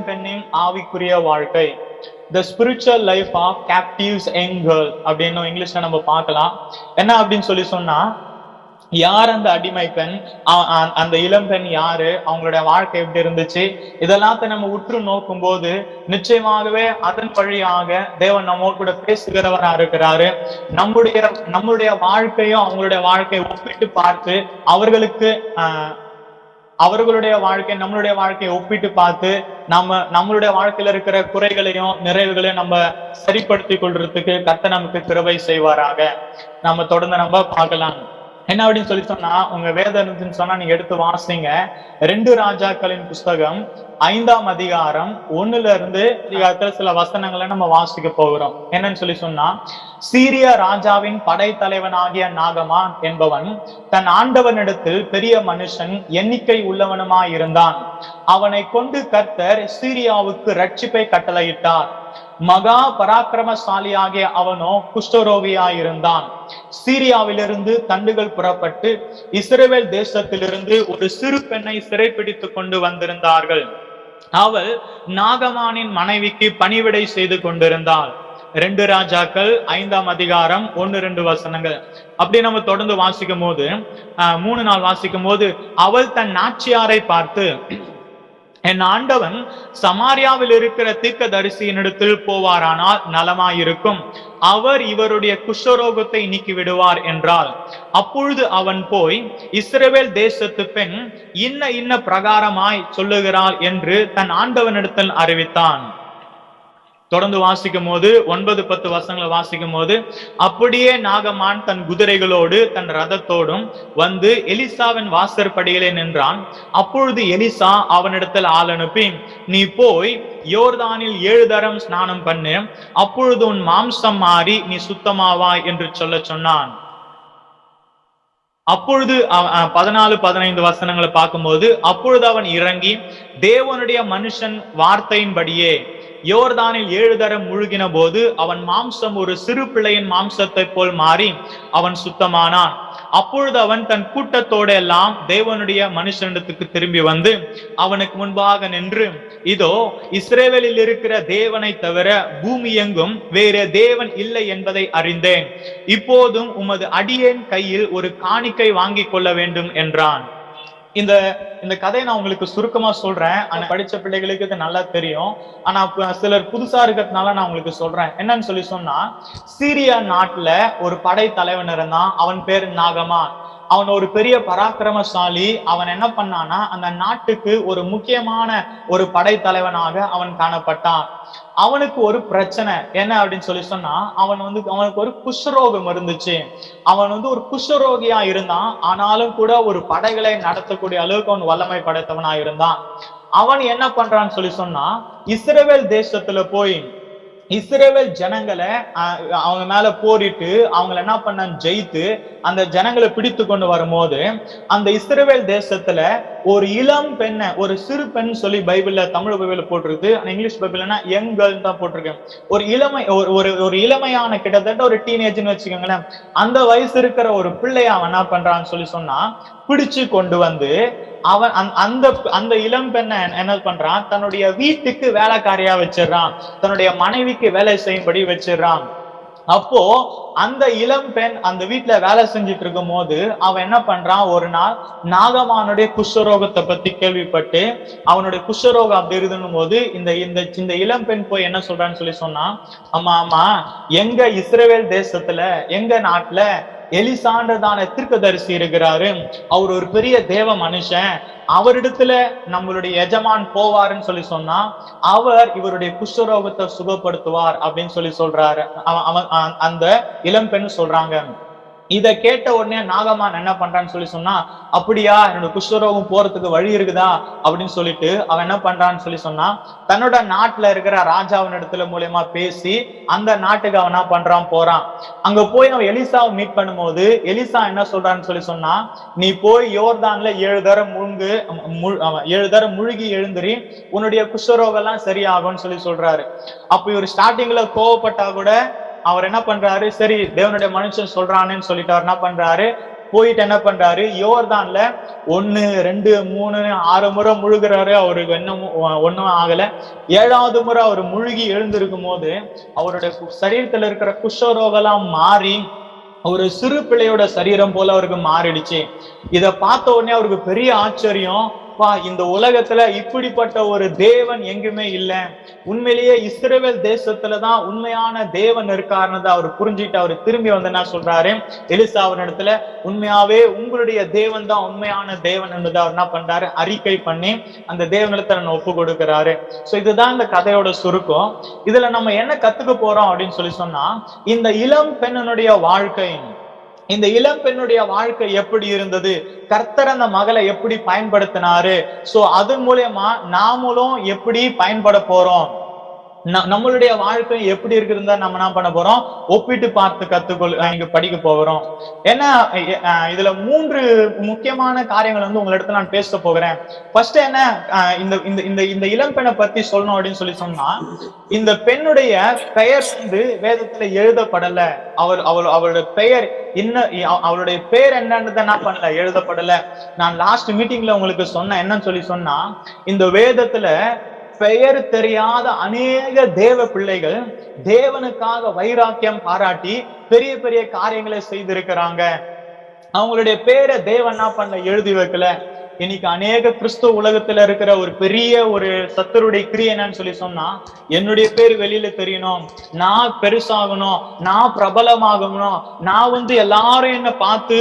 பெண்ணின் ஆவிக்குரிய வாழ்க்கை, the spiritual life of captives young girl அப்படின்னு இங்கிலீஷ்ல நம்ம பார்க்கலாம். என்ன அப்படின்னு சொன்னா, யார் அந்த அடிமை பெண், அந்த இளம் பெண் யாரு, அவங்களுடைய வாழ்க்கை எப்படி இருந்துச்சு, இதெல்லாத்தையும் நம்ம உற்று நோக்கும் போது நிச்சயமாகவே அதன் வழியாக தேவன் நம்ம கூட பேசுகிறவரா இருக்கிறாரு. நம்முடைய வாழ்க்கையும் அவங்களுடைய வாழ்க்கையை ஒப்பிட்டு பார்த்து அவர்களுடைய வாழ்க்கை நம்மளுடைய வாழ்க்கையை ஒப்பிட்டு பார்த்து நம்மளுடைய வாழ்க்கையில இருக்கிற குறைகளையும் நிறைவுகளையும் நம்ம சரிப்படுத்தி கொள்றதுக்கு கர்த்தர் நமக்கு கிருபை செய்வாராக. நம்ம தொடர்ந்து நம்ம பார்க்கலாம். என்ன அப்படின்னு சொன்னா, உங்க வேதம் சொன்னா நீங்க எடுத்து வாசிங்க. 2 ராஜாக்களின் புஸ்தகம் 5ஆம் அதிகாரம் 1ல இருந்து சில வசனங்களை நம்ம வாசிக்க போகிறோம். என்னன்னு சொன்னா, சீரிய ராஜாவின் படைத்தலைவனாகிய நாகமான் என்பவன் தன் ஆண்டவனிடத்தில் பெரிய மனுஷன், எண்ணிக்கை உள்ளவனுமாயிருந்தான். அவனை கொண்டு கர்த்தர் சீரியாவுக்கு ரட்சிப்பை கட்டளையிட்டார். மகா பராக்கிரமசாலியாகிய அவனோ குஷ்டரோகியாயிருந்தான். சீரியாவிலிருந்து தண்டுகள் புறப்பட்டு இஸ்ரவேல் தேசத்திலிருந்து ஒரு சிறு பெண்ணை சிறைப்பிடித்துக் கொண்டு வந்திருந்தார்கள். அவள் நாகமானின் மனைவிக்கு பணிவிடை செய்து கொண்டிருந்தாள். 2 ராஜாக்கள் 5ஆம் அதிகாரம் 1-2 வசனங்கள். அப்படி நம்ம தொடர்ந்து வாசிக்கும் போது 3 நாள் வாசிக்கும் போது, அவள் தன் நாச்சியாரை பார்த்து, என் ஆண்டவன் சமாரியாவில் இருக்கிற தீர்க்கதரிசியினிடத்தில் போவாரானால் நலமாயிருக்கும், அவர் இவருடைய குஷ்டரோகத்தை நீக்கி விடுவார் என்றாள். அப்பொழுது அவன் போய், இஸ்ரவேல் தேசத்து பெண் இன்ன பிரகாரமாய் சொல்லுகிறாள் என்று தன் ஆண்டவனிடத்தில் அறிவித்தான். தொடர்ந்து வாசிக்கும் போது 9-10 வசனங்களை வாசிக்கும் போது, அப்படியே நாகமான் தன் குதிரைகளோடு தன் ரதத்தோடும் வந்து எலிசாவின் வாசற்படியிலே நின்றான். அப்பொழுது எலிசா அவனிடத்தில் ஆள் அனுப்பி, நீ போய் யோர்தானில் 7 தரம் ஸ்நானம் பண்ணு, அப்பொழுது உன் மாம்சம் மாறி நீ சுத்தமாவாய் என்று சொன்னான். அப்பொழுது 14-15 வசனங்களை பார்க்கும்போது, அப்பொழுது அவன் இறங்கி தேவனுடைய மனுஷன் வார்த்தையின்படியே யோர்தானில் 7 தரம் முழுகின போது அவன் மாம்சம் ஒரு சிறு பிள்ளையின் மாம்சத்தை போல் மாறி அவன் சுத்தமானான். அப்பொழுது அவன் தன் கூட்டத்தோடு எல்லாம் தேவனுடைய மனுஷனிடத்துக்கு திரும்பி வந்து அவனுக்கு முன்பாக நின்று, இதோ இஸ்ரவேலில் இருக்கிற தேவனை தவிர பூமி எங்கும் வேற தேவன் இல்லை என்பதை அறிந்தேன். இப்போதும் உமது அடியேன் கையில் ஒரு காணிக்கை வாங்கி கொள்ள வேண்டும் என்றான். இந்த கதையை நான் உங்களுக்கு சுருக்கமா சொல்றேன். ஆனா படிச்ச பிள்ளைகளுக்கு இது நல்லா தெரியும். ஆனா சிலர் புதுசா இருக்கிறதுனால நான் உங்களுக்கு சொல்றேன். என்னன்னு சொன்னா, சீரியா நாட்டுல ஒரு படை தலைவன் இருந்தான். அவன் பேர் நாகமான். அவன் ஒரு பெரிய பராக்கிரமசாலி. அவன் என்ன பண்ணானா, அந்த நாட்டுக்கு ஒரு முக்கியமான ஒரு படை தலைவனாக அவன் காணப்பட்டான். அவனுக்கு ஒரு பிரச்சனை என்ன அப்படின்னு சொன்னா, அவனுக்கு ஒரு குஷ்டரோகம் இருந்துச்சு. அவன் ஒரு குஷ்டரோகியா இருந்தான். ஆனாலும் கூட ஒரு படைகளை நடத்தக்கூடிய அளவுக்கு அவன் வல்லமை படைத்தவனா இருந்தான். அவன் என்ன பண்றான்னு சொன்னா, இஸ்ரவேல் தேசத்துல போய் இஸ்ரவேல் ஜனங்களை அவங்க மேல போரிட்டு அவங்களை என்ன பண்ண ஜெயித்து அந்த ஜனங்களை பிடித்து கொண்டு வரும்போது, அந்த இஸ்ரவேல் தேசத்துல ஒரு இளம் பெண்ணை, ஒரு சிறு பெண் சொல்லி பைபிள்ல, தமிழ் பைபிள்ல போட்டிருக்கு. இங்கிலீஷ் பைபிள்னா யங் கேர்ள் தான் போட்டிருக்கேன். ஒரு இளமையான கிட்டத்தட்ட ஒரு டீனேஜ்னு வச்சுக்கோங்களேன், அந்த வயசு இருக்கிற ஒரு பிள்ளைய அவன் என்ன பண்றான்னு சொன்னா பிடிச்சு கொண்டு வந்து அவன் அந்த இளம் பெண்ணை என்ன பண்றான், தன்னுடைய வீட்டுக்கு வேலைக்காரியா வச்சிடறான், தன்னுடைய மனைவிக்கு வேலை செய்யும்படி வச்சிடறான். அப்போ அந்த இளம் பெண் அந்த வீட்டுல வேலை செஞ்சுட்டு இருக்கும் போது அவன் என்ன பண்றான், ஒரு நாள் நாகமானுடைய குஷ்டரோகத்தை பத்தி கேள்விப்பட்டு, அவனுடைய குஷ்டரோகம் அப்படி இருந்தும் போது இந்த இளம் பெண் போய் என்ன சொல்றான்னு சொன்னா, ஆமா எங்க இஸ்ரவேல் தேசத்துல எங்க நாட்டுல எலிசான்றதான தீர்க்கதரிசி இருக்கிறாரு, அவர் ஒரு பெரிய தேவ மனுஷன், அவரிடத்துல நம்மளுடைய எஜமான் போவாருன்னு சொன்னா அவர் இவருடைய குஷ்டரோகத்தை சுகப்படுத்துவார் அப்படின்னு சொல்றாரு. அந்த இளம் பெண் சொல்றாங்க. இதை கேட்ட உடனே நாகமான் என்ன பண்றான்னு சொன்னா, அப்படியா, என்னோட குஷ்டரோகம் போறதுக்கு வழி இருக்குதா அப்படின்னு சொல்லிட்டு அவன் என்ன பண்றான்னு சொன்னா, தன்னோட நாட்டுல இருக்கிற ராஜாவின் இடத்துல மூலியமா பேசி அந்த நாட்டுக்கு அவன் என்ன பண்றான், போறான். அங்க போய் அவன் எலிசாவை மீட் பண்ணும்போது எலிசா என்ன சொல்றான்னு சொன்னா, நீ போய் யோர்தான்ல 7 தரம் முழுகி எழுந்திரி, உன்னுடைய குஷ்டரோகம் எல்லாம் சரியாகும்னு சொல்றாரு. அப்ப இவர் ஸ்டார்டிங்ல கோவப்பட்டா கூட அவர் என்ன பண்றாரு, சரி தேவனுடைய மனுஷன் சொல்றானேன்னு சொல்லிட்டு அவர் என்ன பண்றாரு, போயிட்டு என்ன பண்றாரு, யோர்தான்ல 1 2 3 6 முறை முழுகிறாரு. அவருக்கு ஒன்னும் ஆகல. 7வது முறை அவர் முழுகி எழுந்திருக்கும் போது அவருடைய சரீரத்துல இருக்கிற குஷ்டரோகெல்லாம் மாறி ஒரு சிறு பிள்ளையோட சரீரம் போல அவருக்கு மாறிடுச்சு. இத பார்த்த உடனே அவருக்கு பெரிய ஆச்சரியம். இந்த உலகத்துல இப்படிப்பட்ட ஒரு தேவன் எங்குமே இல்ல, உண்மையிலேயே இஸ்ரவேல் தேசத்துலதான் உண்மையான தேவன் இருக்காருன்னு அவர் புரிஞ்சுட்டு அவர் திரும்பி வந்து என்ன சொல்றாரு, எலிசாவின் இடத்துல உண்மையாவே உங்களுடைய தேவன் தான் உண்மையான தேவன் என்பதை அவர் என்ன பண்றாரு, அறிக்கை பண்ணி அந்த தேவனிடத்துல ஒப்பு கொடுக்கிறாரு. சோ இதுதான் இந்த கதையோட சுருக்கம். இதுல நம்ம என்ன கத்துக்க போறோம் அப்படின்னு சொன்னா, இந்த இளம் பெண்ணுடைய வாழ்க்கை, இந்த இளம் பெண்ணுடைய வாழ்க்கை எப்படி இருந்தது, கர்த்தர் அந்த மகளை எப்படி பயன்படுத்தினாரு, சோ அது மூலமா நாமளும் எப்படி பயன்பட போறோம், நம்மளுடைய வாழ்க்கை எப்படி இருக்குதுன்னு நம்ம என்ன பண்ண போறோம், ஒப்பிட்டு பார்த்து இங்க படிக்க போகிறோம். ஏன்னா இதுல 3 முக்கியமான காரியங்கள் வந்து உங்களிடத்துல நான் பேச போகிறேன். ஃபர்ஸ்ட் என்ன, இந்த இளம் பெண்ணை பத்தி சொல்லணும் அப்படின்னு சொன்னா, இந்த பெண்ணுடைய பெயர் வந்து வேதத்துல எழுதப்படல. அவளுடைய பெயர் என்ன, அவளுடைய பெயர் என்னன்னு என்ன பண்ணல, எழுதப்படல. நான் லாஸ்ட் மீட்டிங்ல உங்களுக்கு சொன்னேன், என்னன்னு சொன்னா, இந்த வேதத்துல பெயர் தெரியாத அநேக தேவ பிள்ளைகள் தேவனுக்காக வைராக்கியம் பாராட்டி பெரிய பெரிய காரியங்களை செய்திருக்கிறாங்க. அவங்களுடைய பேரை தேவன் என்ன பண்ண, எழுதி வைக்கல. இன்னைக்கு அநேக கிறிஸ்துவ உலகத்துல இருக்கிற ஒரு பெரிய ஒரு சத்தருடைய கிரியை என்னன்னு சொன்னா, என்னுடைய பேர் வெளியில தெரியணும், நான் பெருசாகணும், நான் பிரபலமாகணும், நான் வந்து எல்லாரும் என்ன பார்த்து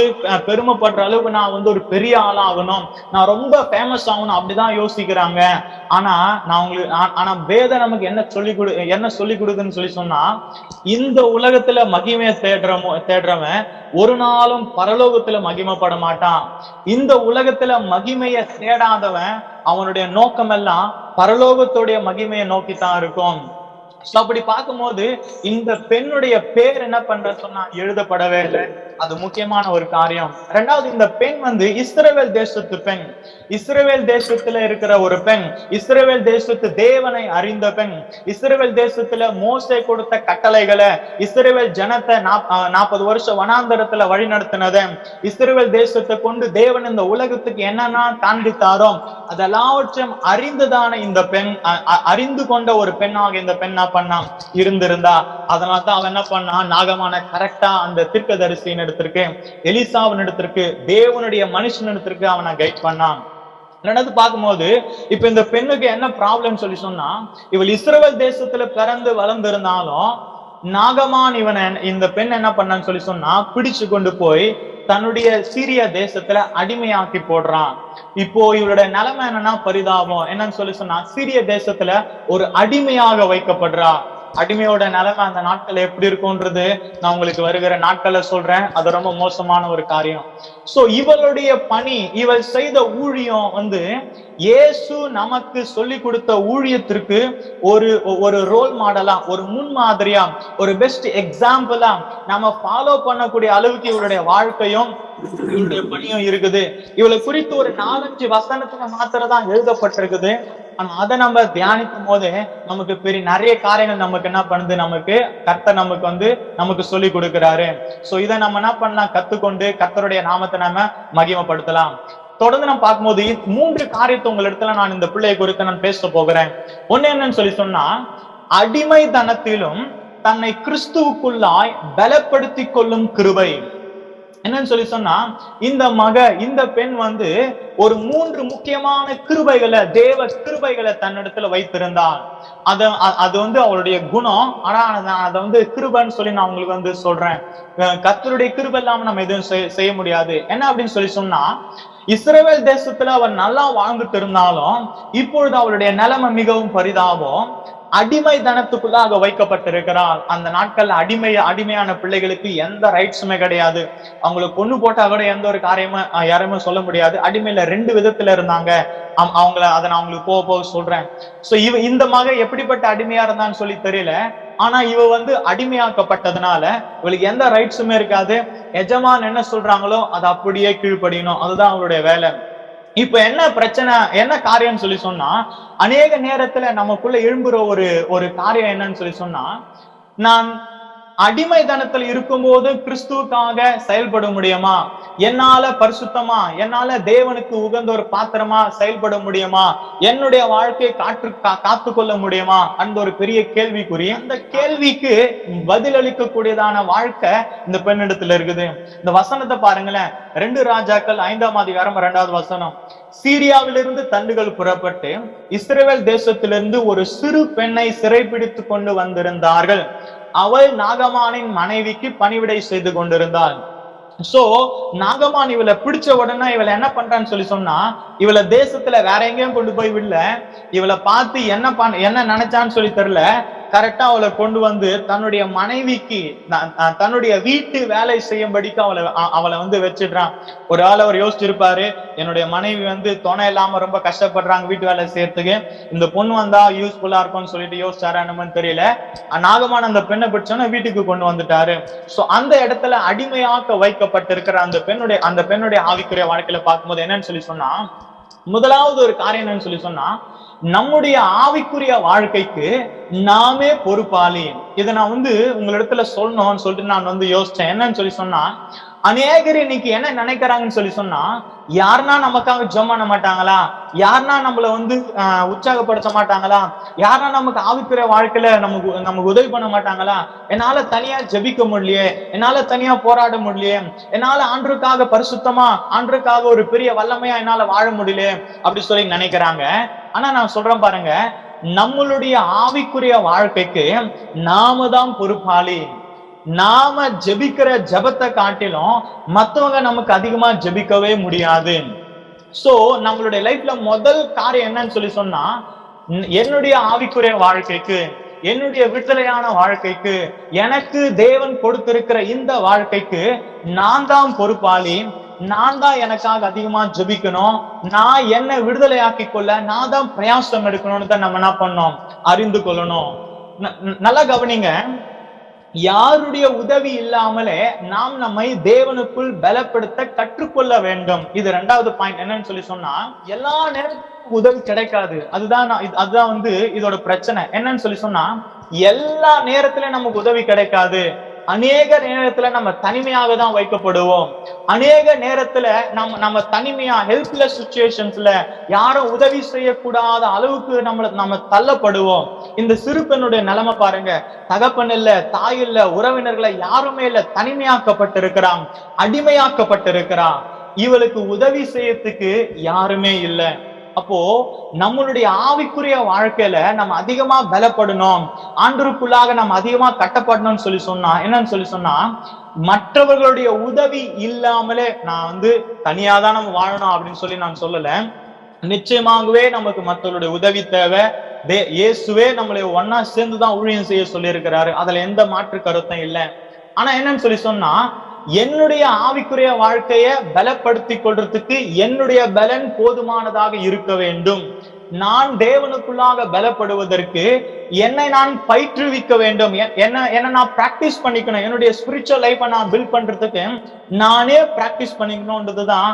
பெருமைப்படுற அளவுக்கு நான் வந்து ஒரு பெரிய ஆளாகணும், நான் ரொம்ப ஃபேமஸ் ஆகணும், அப்படிதான் யோசிக்கிறாங்க. ஆனா வேதம் நமக்கு என்ன சொல்லி கொடுக்குன்னு சொன்னா, இந்த உலகத்துல மகிமையை தேடுறவன் ஒரு நாளும் பரலோகத்துல மகிமைப்பட மாட்டான். இந்த உலகத்துல மகிமையை தேடாதவன் அவனுடைய நோக்கம் எல்லாம் பரலோகத்துடைய மகிமையை நோக்கித்தான் இருக்கும். அப்படி பார்க்கும்போது இந்த பெண்ணுடைய பேர் என்ன பண்ற சொன்னா எழுதப்படவே இல்லை. அது முக்கியமான ஒரு காரியம். 2வது, இந்த பெண் வந்து இஸ்ரவேல் தேசத்து பெண், இஸ்ரவேல் தேசத்துல இருக்கிற ஒரு பெண், இஸ்ரவேல் தேசத்து தேவனை அறிந்த பெண், இஸ்ரவேல் தேசத்துல மோசே கொடுத்த கட்டளைகளை, இஸ்ரவேல் ஜனத்தை 40 வருஷம் வனாந்தரத்துல வழி நடத்தினத, இஸ்ரவேல் தேசத்தை கொண்டு தேவன் இந்த உலகத்துக்கு என்னன்னா காண்பித்தாரோ அதெல்லாவற்றையும் அறிந்துதான இந்த பெண், அறிந்து கொண்ட ஒரு பெண்ணாக இந்த பெண் பண்ணா இருந்திருந்தா. அதனால்தான் அவன் என்ன பண்ணா, நாகமான கரெக்டா அந்த தீர்க்கதரிசியின் இடத்திற்கு, எலிசாவின் இடத்திற்கு, தேவனுடைய மனுஷன் இடத்திற்கு அவனை கைட் பண்ணான். நடந்து பார்க்கும்போது இப்ப இந்த பெண்ணுக்கு என்ன ப்ராப்ளம் சொன்னா, இவள் இஸ்ரவேல் தேசத்துல பிறந்து வளர்ந்திருந்தாலும் நாகமான் இந்த பெண் என்ன பண்ணான்னு சொன்னா, பிடிச்சு கொண்டு போய் தன்னுடைய சீரிய தேசத்துல அடிமையாக்கி போடுறான். இப்போ இவளுடைய நிலைமை என்னன்னா பரிதாபம். என்னன்னு சொன்னா, சீரிய தேசத்துல ஒரு அடிமையாக வைக்கப்படுறா. அடிமையோட நிலைமை அந்த நாட்கள் எப்படி இருக்கும்ன்றது நான் உங்களுக்கு வருகிற நாட்கள்ல சொல்றேன். அது ரொம்ப மோசமான ஒரு காரியம். சோ இவளுடைய பணி, இவள் செய்த ஊழியம் வந்து இயேசு நமக்கு சொல்லி கொடுத்த ஊழியத்திற்கு ஒரு ரோல் மாடலா, ஒரு முன்மாதிரியா, ஒரு பெஸ்ட் எக்ஸாம்பிளா நம்ம ஃபாலோ பண்ணக்கூடிய அளவுக்கு இவளுடைய வாழ்க்கையும் இவருடைய பணியும் இருக்குது. இவளை குறித்து ஒரு 4-5 வசனத்துல மாத்திரதான் எழுதப்பட்டிருக்குது. ஆனா அதை நம்ம தியானிக்கும் போது நமக்கு நிறைய காரியங்கள் நமக்கு என்ன பண்ணுது, நமக்கு கர்த்தர் நமக்கு சொல்லி கொடுக்கிறாரு. சோ இதை நம்ம என்ன பண்ணலாம், கத்துக்கொண்டு கர்த்தருடைய நாமத்தை நம்ம மகிமைப்படுத்தலாம். தொடர்ந்து நம்ம பார்க்கும்போது 3 காரியத்தை உங்களிடத்துல நான் இந்த பிள்ளையை குறித்து நான் பேச போகிறேன். ஒண்ணு என்னன்னு சொன்னா, அடிமைத்தனத்திலும் தன்னை கிறிஸ்துவுக்குள்ளாய் பலப்படுத்தி கொள்ளும் கிருபை. என்னன்னு சொன்னா, இந்த பெண் வந்து ஒரு 3 முக்கியமான கிருபைகளை, தேவ கிருபைகளை தன்னிடத்துல வைத்திருந்தாள். அது வந்து அவளுடைய குணம். ஆனா அதை வந்து கிருபைன்னு சொல்லி நான் உங்களுக்கு சொல்றேன். கர்த்தருடைய கிருபை இல்லாம நம்ம எதுவும் செய்ய முடியாது. என்ன அப்படின்னு சொன்னா, இஸ்ரவேல் தேசத்துல அவள் நல்லா வாழ்ந்துட்டு இருந்தாலும் இப்பொழுது அவளுடைய நிலைமை மிகவும் பரிதாபம். அடிமைத்தனத்துக்குள்ளாக வைக்கப்பட்டிருக்கிறாள். அந்த நாட்கள்ல அடிமையான பிள்ளைகளுக்கு எந்த ரைட்ஸுமே கிடையாது. அவங்களுக்கு கொண்டு போட்டா கூட எந்த ஒரு காரியமும் யாருமே சொல்ல முடியாது. அடிமையில 2 விதத்துல இருந்தாங்க. அதை நான் அவங்களுக்கு போக சொல்றேன். சோ இந்த மக எப்படிப்பட்ட அடிமையா இருந்தான்னு சொல்லி தெரியல. ஆனா இவ வந்து அடிமையாக்கப்பட்டதுனால இவளுக்கு எந்த ரைட்ஸுமே இருக்காது. எஜமான் என்ன சொல்றாங்களோ அதை அப்படியே கீழ்ப்படியணும். அதுதான் அவளுடைய வேலை. இப்ப என்ன பிரச்சனை, என்ன காரியம் சொன்னா, அநேக நேரத்துல நமக்குள்ள எழும்புற ஒரு காரியம் என்னன்னு சொன்னா, நான் அடிமைதனத்தில் இருக்கும்போது கிறிஸ்துவுக்காக செயல்பட முடியுமா? என்னால பரிசுத்தமா, என்னால தேவனுக்கு உகந்த ஒரு பாத்திரமா செயல்பட முடியுமா? என்னுடைய வாழ்க்கையை காத்து கொள்ள முடியுமா? அந்த ஒரு பெரிய கேள்விக்குறி. அந்த கேள்விக்கு பதிலளிக்க கூடியதான வாழ்க்கை இந்த பெண்ணிடத்துல இருக்குது. இந்த வசனத்தை பாருங்களேன், 2 ராஜாக்கள் 5ஆம் அதிகாரம் 2வது வசனம். சீரியாவிலிருந்து தண்டுகள் புறப்பட்டு இஸ்ரவேல் தேசத்திலிருந்து ஒரு சிறு பெண்ணை சிறைப்பிடித்து கொண்டு வந்திருந்தார்கள். அவள் நாகமானின் மனைவிக்கு பணிவிடை செய்து கொண்டிருந்தாள். சோ நாகமான் இவளை பிடிச்ச உடனே இவளை என்ன பண்றான்னு சொல்லி சொன்னா, இவளை தேசத்துல வேற எங்கேயும் கொண்டு போய் விடல. இவளை பார்த்து என்ன நினைச்சான்னு சொல்லி தெரியல, கரெக்டா அவளை கொண்டு வந்து தன்னுடைய மனைவிக்கு தன்னுடைய வீட்டு வேலை செய்யும்படிக்கு அவளை வந்து வச்சிடுறான். ஒரு ஆள் அவர் யோசிச்சிருப்பாரு, என்னுடைய மனைவி வந்து துணை இல்லாம ரொம்ப கஷ்டப்படுறாங்க வீட்டு வேலை செய்யறதுக்கு, இந்த பொண்ணு வந்தா யூஸ்ஃபுல்லா இருக்கும்னு சொல்லிட்டு யோசிச்சாரான்னு தெரியல. நாகமான் அந்த பெண்ணை பிடிச்சோன்னா வீட்டுக்கு கொண்டு வந்துட்டாரு. சோ அந்த இடத்துல அடிமையாக்க வைக்கப்பட்டிருக்கிற அந்த பெண்ணுடைய ஆவிக்குரிய வாழ்க்கையில பார்க்கும்போது என்னன்னு சொல்லி சொன்னா, முதலாவது ஒரு காரியம் என்னன்னு சொல்லி சொன்னா, நம்முடைய ஆவிக்குரிய வாழ்க்கைக்கு நாமே பொறுப்பாளி. இதை நான் வந்து உங்களிடத்துல சொல்லணும்னு சொல்லிட்டு நான் வந்து யோசிச்சேன். என்னன்னு சொல்லி சொன்னா, அநேகர் இன்னைக்கு என்ன நினைக்கிறாங்கன்னு சொல்லி சொன்னா, யாருன்னா நமக்காக ஜெபம் பண்ண மாட்டாங்களா, யாருன்னா நம்மள வந்து உற்சாகப்படுத்த மாட்டாங்களா, யாருன்னா நமக்கு ஆவிக்குரிய வாழ்க்கையில நமக்கு உதவி பண்ண மாட்டாங்களா, என்னால தனியா ஜெபிக்க முடியலையே, என்னால தனியா போராட முடியலையே, என்னால ஆண்டவருக்காக பரிசுத்தமா ஆண்டவருக்காக ஒரு பெரிய வல்லமையா என்னால வாழ முடியலையே அப்படி சொல்லி நினைக்கிறாங்க. ஆனா நான் சொல்றேன் பாருங்க, நம்மளுடைய ஆவிக்குரிய வாழ்க்கைக்கு நாம தான் பொறுப்பாளி. நாம ஜெபிக்கிற ஜெபத்தை காட்டிலும் மத்தவங்க நமக்கு அதிகமா ஜெபிக்கவே முடியாது. சோ நம்மளுடைய லைஃப்ல முதல் காரியம் என்னன்னு சொல்லி சொன்னா, என்னுடைய ஆவிக்குரிய வாழ்க்கைக்கு, என்னுடைய விடுதலையான வாழ்க்கைக்கு, எனக்கு தேவன் கொடுத்திருக்கிற இந்த வாழ்க்கைக்கு நான் தான் பொறுப்பாளி. நான் தான் எனக்காக அதிகமா ஜெபிக்கணும். நான் என்ன விடுதலை ஆக்கி கொள்ள நான் தான் பிரயாசம் எடுக்கணும்னு தான் நம்ம என்ன பண்ணோம், அறிந்து கொள்ளணும். நல்லா கவனிங்க, யாருடைய உதவி இல்லாமலே நாம் நம்மை தேவனுக்குள் பலப்படுத்த கற்றுக்கொள்ள வேண்டும். இது 2வது பாயிண்ட். என்னன்னு சொல்லி சொன்னா, எல்லா நேரத்துக்கும் உதவி கிடைக்காது. அதுதான் வந்து இதோட பிரச்சனை. என்னன்னு சொல்லி சொன்னா, எல்லா நேரத்திலும் நமக்கு உதவி கிடைக்காது. அநேக நேரத்துல நம்ம தனிமையாக தான் வைக்கப்படுவோம். அநேக நேரத்துல நம்ம தனிமையா ஹெல்ப்லெஸ் சிச்சுவேஷன்ஸ்ல யாரும் உதவி செய்யக்கூடாத அளவுக்கு நம்ம தள்ளப்படுவோம். இந்த சிறு பெண்ணுடைய நிலைமை பாருங்க, தகப்பன் இல்ல, தாய் இல்ல, உறவினர்களை யாருமே இல்ல, தனிமையாக்கப்பட்டிருக்கிறான், அடிமையாக்கப்பட்டிருக்கிறான். இவளுக்கு உதவி செய்யறதுக்கு யாருமே இல்லை. அப்போ நம்மளுடைய ஆவிக்குரிய வாழ்க்கையில நம்ம அதிகமா பலப்படணும், ஆண்டவருக்குள்ளாக நம்ம அதிகமா கட்டப்படணும்னு சொல்லி சொன்னா, என்னன்னு சொல்லி சொன்னா, மற்றவர்களுடைய உதவி இல்லாமலே நான் வந்து தனியாதான் நம்ம வாழணும் அப்படின்னு சொல்லி நான் சொல்லல. நிச்சயமாகவே நமக்கு மற்றவர்களுடைய உதவி தேவை. இயேசுவே நம்மளை ஒன்னா சேர்ந்துதான் ஊழியம் செய்ய சொல்லி இருக்கிறாரு, அதுல எந்த மாற்று கருத்தும் இல்லை. ஆனா என்னன்னு சொல்லி சொன்னா, என்னுடைய ஆவிக்குரிய வாழ்க்கையை பலப்படுத்தி கொள்றதுக்கு என்னுடைய பலன் போதுமானதாக இருக்க வேண்டும். நான் தேவனுக்குள்ளாக பலப்படுவதற்கு என்னை நான் பயிற்றுவிக்க வேண்டும், என்ன நான் பிராக்டிஸ் பண்ணிக்கணும். என்னுடைய ஸ்பிரிச்சுவல் லைஃபை நான் பில்ட் பண்றதுக்கு நானே பிராக்டிஸ் பண்ணிக்கணும்ன்றதுதான்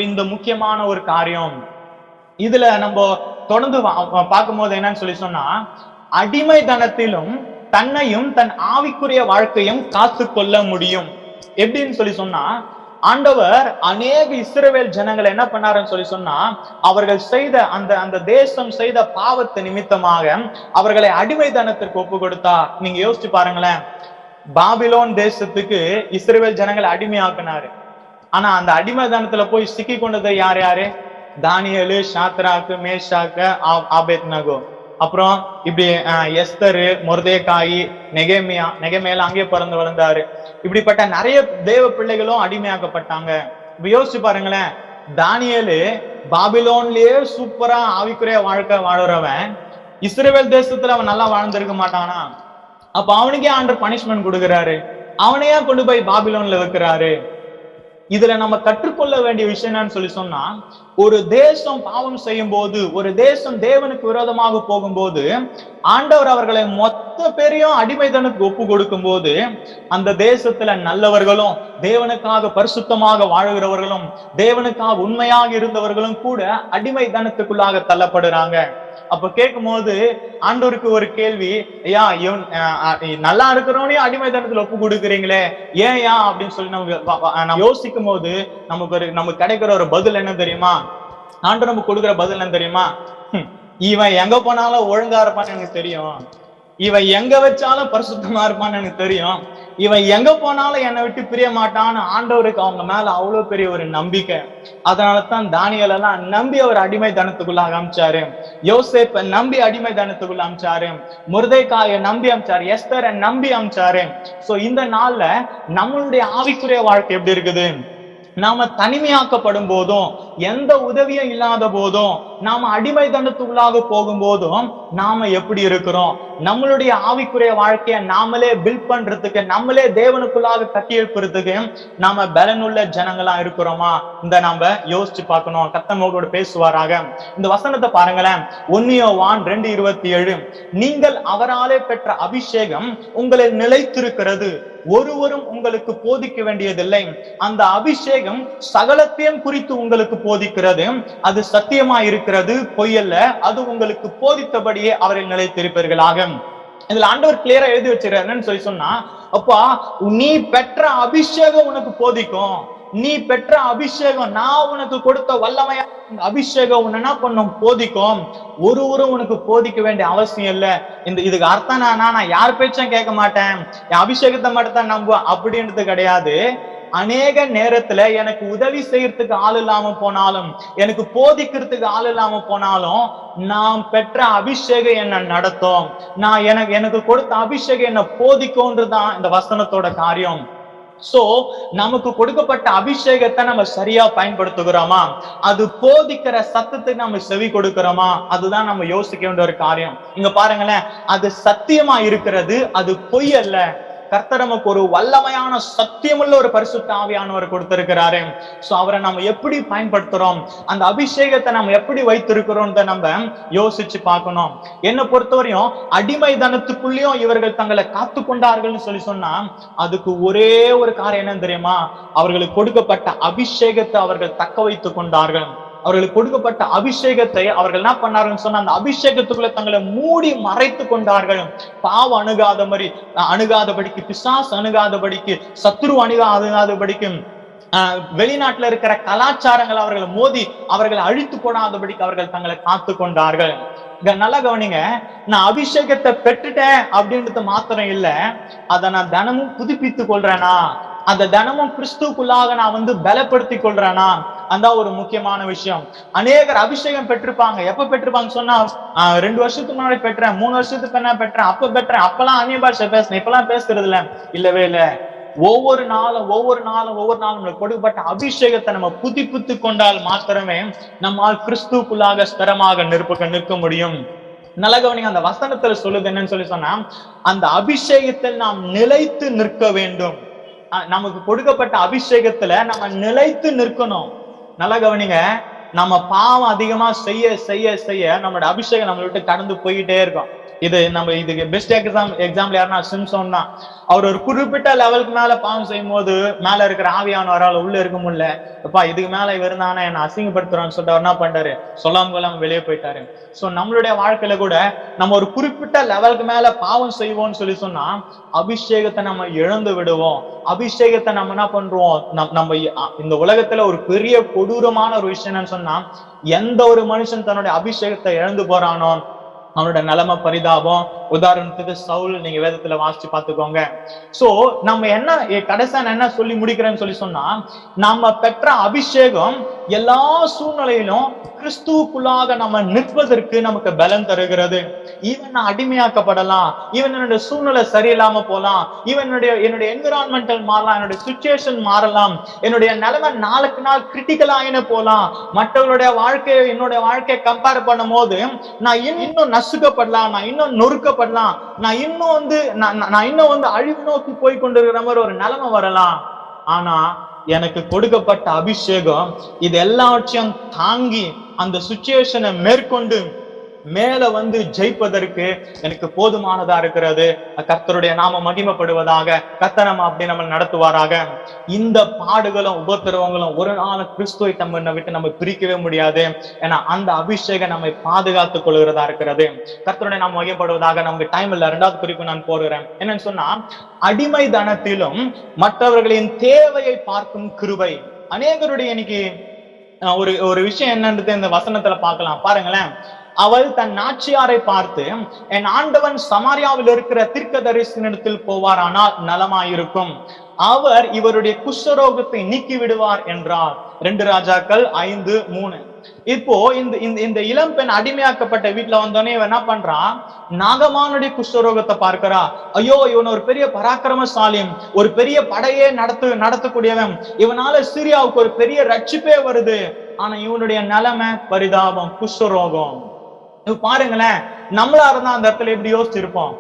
இந்த முக்கியமான ஒரு காரியம். இதுல நம்ம தொடர்ந்து பார்க்கும்போது என்னன்னு சொல்லி சொன்னா, அடிமைதனத்திலும் தன்னையும் தன் ஆவிக்குரிய வாழ்க்கையும் காத்து கொள்ள முடியும். எப்படின்னு சொல்லி சொன்னா, ஆண்டவர் அநேக இஸ்ரவேல் ஜனங்களை என்ன பண்ணாருன்னு சொல்லி சொன்னா, அவர்கள் செய்த அந்த தேசம் செய்த பாவத்தை நிமித்தமாக அவர்களை அடிமைதனத்திற்கு ஒப்பு கொடுத்தா. நீங்க யோசிச்சு பாருங்களேன், பாபிலோன் தேசத்துக்கு இஸ்ரவேல் ஜனங்களை அடிமையாக்குனாரு. ஆனா அந்த அடிமைதனத்துல போய் சிக்கி கொண்டது யாரு? தானியேலு, சாத்ராக்கு, மேஷாக்கு, ஆபேத்நகோ. அப்புறம் இப்படி எஸ்தரு, மொர்தேகாயி, நெகேமியா அங்கே பிறந்து வளர்ந்தாரு. இப்படிப்பட்ட நிறைய தேவ பிள்ளைகளும் அடிமையாக்கப்பட்டாங்க. இப்ப யோசிச்சு பாருங்களேன், தானியேலு பாபிலோன்லயே சூப்பரா ஆவிக்குரிய வாழ்க்கை வாழறவன், இஸ்ரவேல் தேசத்துல அவன் நல்லா வாழ்ந்திருக்க மாட்டானா? அப்ப அவனுக்கே ஆண்டவர் பனிஷ்மெண்ட் கொடுக்கிறாரு, அவனையா கொண்டு போய் பாபிலோன்ல வைக்கிறாரு. இதுல நம்ம கற்றுக்கொள்ள வேண்டிய விஷயம் என்னன்னு சொல்லி சொன்னா, ஒரு தேசம் பாவம் செய்யும் போது, ஒரு தேசம் தேவனுக்கு விரோதமாக போகும்போது, ஆண்டவர் அவர்களை மொத்த பேரையும் அடிமைதனுக்கு ஒப்பு கொடுக்கும் போது, அந்த தேசத்துல நல்லவர்களும் தேவனுக்காக பரிசுத்தமாக வாழுகிறவர்களும் தேவனுக்காக உண்மையாக இருந்தவர்களும் கூட அடிமைதனத்துக்குள்ளாக தள்ளப்படுறாங்க. அப்ப கேட்கும் போது ஆண்டவருக்கு ஒரு கேள்வி, ஐயா இவன் நல்லா இருக்கிறவனையும் அடிமைத்தனத்துல ஒப்பு கொடுக்குறீங்களே, ஏன் அப்படின்னு சொல்லி நம்ம யோசிக்கும் போது நமக்கு கிடைக்கிற ஒரு பதில் என்ன தெரியுமா? ஆண்டவர் நமக்கு கொடுக்குற பதில் என்ன தெரியுமா? இவன் எங்க போனாலும் ஒழுங்கா இருப்பான்னு எனக்கு தெரியும், இவன் எங்க வச்சாலும் பரிசுத்தமா இருப்பான்னு எனக்கு தெரியும், இவன் எங்க போனாலும் என்னை விட்டு பிரிய மாட்டான்னு ஆண்டவருக்கு அவங்க மேல அவ்வளவு பெரிய ஒரு நம்பிக்கை. அதனாலதான் தானியேல் எல்லாம் நம்பி அவர் அடிமைத்தனத்துக்குள்ளாக அமிச்சாரு, யோசேப்பை நம்பி அடிமைத்தனத்துக்குள்ள அமிச்சாரு, மொர்தெகாயை நம்பி அமிச்சாரு, எஸ்தரை நம்பி அமிச்சாரு. சோ இந்த நாள்ல நம்மளுடைய ஆவிக்குரிய வாழ்க்கை எப்படி இருக்குது? நாம தனிமையாக்கப்படும் போதும், எந்த உதவியும் இல்லாத போதும், நாம அடிமைத்தனத்துக்குள்ளாக போகும் போதும் நாம எப்படி இருக்கிறோம்? நம்மளுடைய ஆவிக்குரிய வாழ்க்கைய நாமளே பில்ட் பண்றதுக்கு, நம்மளே தேவனுக்குள்ளாக கட்டி எழுப்புறதுக்கு நாம பலனுள்ள ஜனங்களா இருக்கிறோமா? இந்த நாம யோசிச்சு பார்க்கணும். கர்த்தர் பேசுவாராக. இந்த வசனத்தை பாருங்களேன், 1 யோவான் 2:27, நீங்கள் அவராலே பெற்ற அபிஷேகம் உங்களை நிலைத்திருக்கிறது, ஒருவரும் உங்களுக்கு போதிக்க வேண்டியதில்லை, அந்த அபிஷேகம் சகலத்தையும் குறித்து உங்களுக்கு போதிக்கிறது, அது சத்தியமா இருக்கிறது, பொய்யல்ல, அது உங்களுக்கு போதித்தபடியே அவரில் நிலைத்திருப்பீர்களாக. இதுல ஆண்டவர் கிளியரா எழுதி வச்சிருக்காருன்னு சொல்லி சொன்னா, அப்பா நீ பெற்ற அபிஷேகம் உனக்கு போதிக்கும், நீ பெற்ற அபிஷேகம், நான் உனக்கு கொடுத்த வல்லமையா அபிஷேகம் உன்ன என்ன பண்ணும்? போதிக்கும். ஒருவரும் உனக்கு போதிக்க வேண்டிய அவசியம் இல்ல. இதுக்கு அர்த்தம் நான் யார் பேச்சும் கேட்க மாட்டேன், என் அபிஷேகத்தை மட்டும் தான் நம்புவேன் அப்படின்றது கிடையாது. அநேக நேரத்துல எனக்கு உதவி செய்யறதுக்கு ஆள் இல்லாம போனாலும், எனக்கு போதிக்கிறதுக்கு ஆள் இல்லாம போனாலும், நான் பெற்ற அபிஷேகம் என்ன நடத்தும், நான் எனக்கு கொடுத்த அபிஷேகம் என்ன போதிக்கும்ன்றதுதான் இந்த வசனத்தோட காரியம். சோ நமக்கு கொடுக்கப்பட்ட அபிஷேகத்தை நம்ம சரியா பயன்படுத்துகிறோமா? அது போதிக்கிற சத்தத்துக்கு நம்ம செவி கொடுக்கிறோமா? அதுதான் நம்ம யோசிக்க வேண்டிய ஒரு காரியம். இங்க பாருங்களேன், அது சத்தியமா இருக்கிறது, அது பொய் அல்ல. கர்த்தர் நமக்கு ஒரு வல்லமையான சத்தியமுள்ள ஒரு பரிசுத்த ஆவியானவர் கொடுத்திருக்கிறாரு. சோ அவரை நம்ம எப்படி பயன்படுத்துறோம், அந்த அபிஷேகத்தை நம்ம எப்படி வைத்திருக்கிறோம் நம்ம யோசிச்சு பார்க்கணும். என்னை பொறுத்தவரையும் அடிமைத்தனத்துக்குள்ளேயும் இவர்கள் தங்களை காத்து கொண்டார்கள்னு சொல்லி சொன்னா, அதுக்கு ஒரே ஒரு காரியம் என்னன்னு தெரியுமா? அவர்களுக்கு கொடுக்கப்பட்ட அபிஷேகத்தை அவர்கள் தக்க வைத்துக் கொண்டார்கள். அவர்களுக்கு கொடுக்கப்பட்ட அபிஷேகத்தை அவர்கள் என்ன பண்ணார்கள் சொன்னா, அந்த அபிஷேகத்துக்குள்ள தங்களை மூடி மறைத்து கொண்டார்கள். பாவம் அணுகாதபடிக்கு, பிசாசு அணுகாதபடிக்கு, சத்துரு அணுகாதபடிக்கு, வெளிநாட்டுல இருக்கிற கலாச்சாரங்கள் அவர்களை மோதி அவர்களை அழித்து போடாதபடிக்கு அவர்கள் தங்களை காத்து கொண்டார்கள். நல்லா கவனிங்க, நான் அபிஷேகத்தை பெற்றுட்டேன் அப்படின்றது மாத்திரம் இல்ல, அதை நான் தினமும் புதுப்பித்துக் கொள்றேனா, அந்த தினமும் கிறிஸ்துக்குள்ளாக நான் பலப்படுத்திக் கொள்றேனா, அந்த ஒரு முக்கியமான விஷயம். அநேகர் அபிஷேகம் பெற்றிருப்பாங்க. எப்ப பெற்றிருப்பாங்க சொன்னா, 2 வருஷத்துக்கு முன்னாடி பெற்றேன், 3 வருஷத்துக்கு என்ன பெற்றேன், அப்ப பெற்றேன், அப்பெல்லாம் அந்நிய பாஷை பேசினேன், இப்பெல்லாம் பேசுறது இல்லவே இல்ல. ஒவ்வொரு நாளும் நம்மளுக்கு கொடுக்கப்பட்ட அபிஷேகத்தை நம்ம புதுப்பித்துக் கொண்டால் மாத்திரமே நம்மால் கிறிஸ்துக்குள்ளாக ஸ்திரமாக நிற்க முடியும். நல்ல கவனிங்க, அந்த வசனத்துல சொல்லுது என்னன்னு சொல்லி சொன்னா, அந்த அபிஷேகத்தில் நாம் நிலைத்து நிற்க வேண்டும். நமக்கு கொடுக்கப்பட்ட அபிஷேகத்துல நம்ம நிலைத்து நிற்கணும். நல்லா கவனிங்க, நம்ம பாவம் அதிகமா செய்ய செய்ய செய்ய நம்மளோட அபிஷேகம் நம்மளை விட்டு கடந்து போயிட்டே இருக்கும். இதுக்கு பெஸ்ட் எக்ஸாம்பிள் யாருன்னா சிம்சோன் தான். அவர் ஒரு குறிப்பிட்ட லெவலுக்கு மேல பாவம் செய்யும் போது மேல இருக்கிற ஆவியானவரால் உள்ள இருக்க முடியல, அப்பா இதுக்கு மேல இவர் தானே என்ன அசிங்கப்படுத்துறான்னு சொல்லிட்டு அவர் என்ன பண்றாரு, சொல்லாம வெளியே போயிட்டாரு. சோ நம்மளுடைய வாழ்க்கையில கூட நம்ம ஒரு குறிப்பிட்ட லெவலுக்கு மேல பாவம் செய்வோம்னு சொல்லி சொன்னா அபிஷேகத்தை நம்ம இழந்து விடுவோம். அபிஷேகத்தை நம்ம என்ன பண்றோம், நம்ம இந்த உலகத்துல ஒரு பெரிய கொடூரமான ஒரு விஷயம் என்னன்னு சொன்னா, எந்த ஒரு மனுஷன் தன்னுடைய அபிஷேகத்தை இழந்து போறானோ அவனோட நிலைமை பரிதாபம். உதாரணத்துக்கு சவுல், நீங்க வேதத்துல வாசிச்சு பாத்துக்கோங்க. சோ நம்ம கடைசியா என்ன சொல்லி முடிக்கிறேன்னு சொல்லி சொன்னா, நாம பெற்ற அபிஷேகம் எல்லா சூழ்நிலையிலும் கிறிஸ்துவுக்குள்ளாக நம்ம நிற்பதற்கு நமக்கு பலன் தருகிறது. ஈவன் நான் அடிமையாக்கப்படலாம், ஈவன் என்னுடைய சூழ்நிலை சரியில்லாம போலாம், ஈவன் என்னுடைய என்விரான்மெண்டல் மாறலாம், என்னுடைய சிச்சுவேஷன் மாறலாம், என்னுடைய நிலைமை நாளுக்கு நாள் கிரிட்டிக்கலாயின போலாம், மற்றவர்களுடைய வாழ்க்கையை என்னுடைய வாழ்க்கையை கம்பேர் பண்ணும் போது நான் இன்னும் நசுக்கப்படலாம், நான் இன்னும் நொறுக்கப்படலாம், நான் இன்னும் அழிவு நோக்கி போய் கொண்டிருக்கிற மாதிரி ஒரு நிலைமை வரலாம். ஆனா எனக்கு கொடுக்கப்பட்ட அபிஷேகம் இது எல்லாவற்றையும் தாங்கி அந்த சிச்சுவேஷனை மேற்கொண்டு மேல வந்து ஜெயிப்பதற்கு எனக்கு போதுமானதா இருக்கிறது. கர்த்தருடைய நாம மகிமைப்படுவதாக. கர்த்தர் நம்ம அப்படி நம்ம நடத்துவாராக. இந்த பாடுகளும் உபத்திரவங்களும் ஒரு நாள் கிறிஸ்துவை நம்ம விட்டு நம்ம பிரிக்கவே முடியாது. ஏன்னா அந்த அபிஷேகம் நம்மை பாதுகாத்துக் கொள்கிறதா இருக்கிறது. கர்த்தருடைய நாம மகிமைப்படுவதாக. நமக்கு டைம் இல்ல, இரண்டாவது குறிப்பு நான் போடுறேன். என்னன்னு சொன்னா, அடிமைதனத்திலும் மற்றவர்களின் தேவையை பார்க்கும் கிருபை. அநேகருடைய இன்னைக்கு ஒரு விஷயம் என்னன்றது இந்த வசனத்துல பார்க்கலாம். பாருங்களேன், அவள் தன் நாச்சியாரை பார்த்து, என் ஆண்டவன் சமாரியாவில் இருக்கிற தீர்க்கதரிசனத்தில் போவாரானால் நலமாயிருக்கும், அவர் இவருடைய குஷ்டரோகத்தை நீக்கி விடுவார் என்றார். 2 ராஜாக்கள் 5:3. இப்போ இந்த இளம் பெண் அடிமையாக்கப்பட்ட வீட்டுல வந்தோடனே இவன் என்ன பண்றான்? நாகமானுடைய குஷ்டரோகத்தை பார்க்கிறா. ஐயோ, இவன் ஒரு பெரிய பராக்கிரமசாலியும், ஒரு பெரிய படையே நடத்தக்கூடியவன், இவனால சிரியாவுக்கு ஒரு பெரிய ரட்சிப்பே வருது. ஆனா இவனுடைய நிலைமை பரிதாபம், குஷ்டரோகம். பாருங்களேன், நம்மளா இருந்தா அந்த இடத்துல எப்படி யோசிச்சிருப்போம்?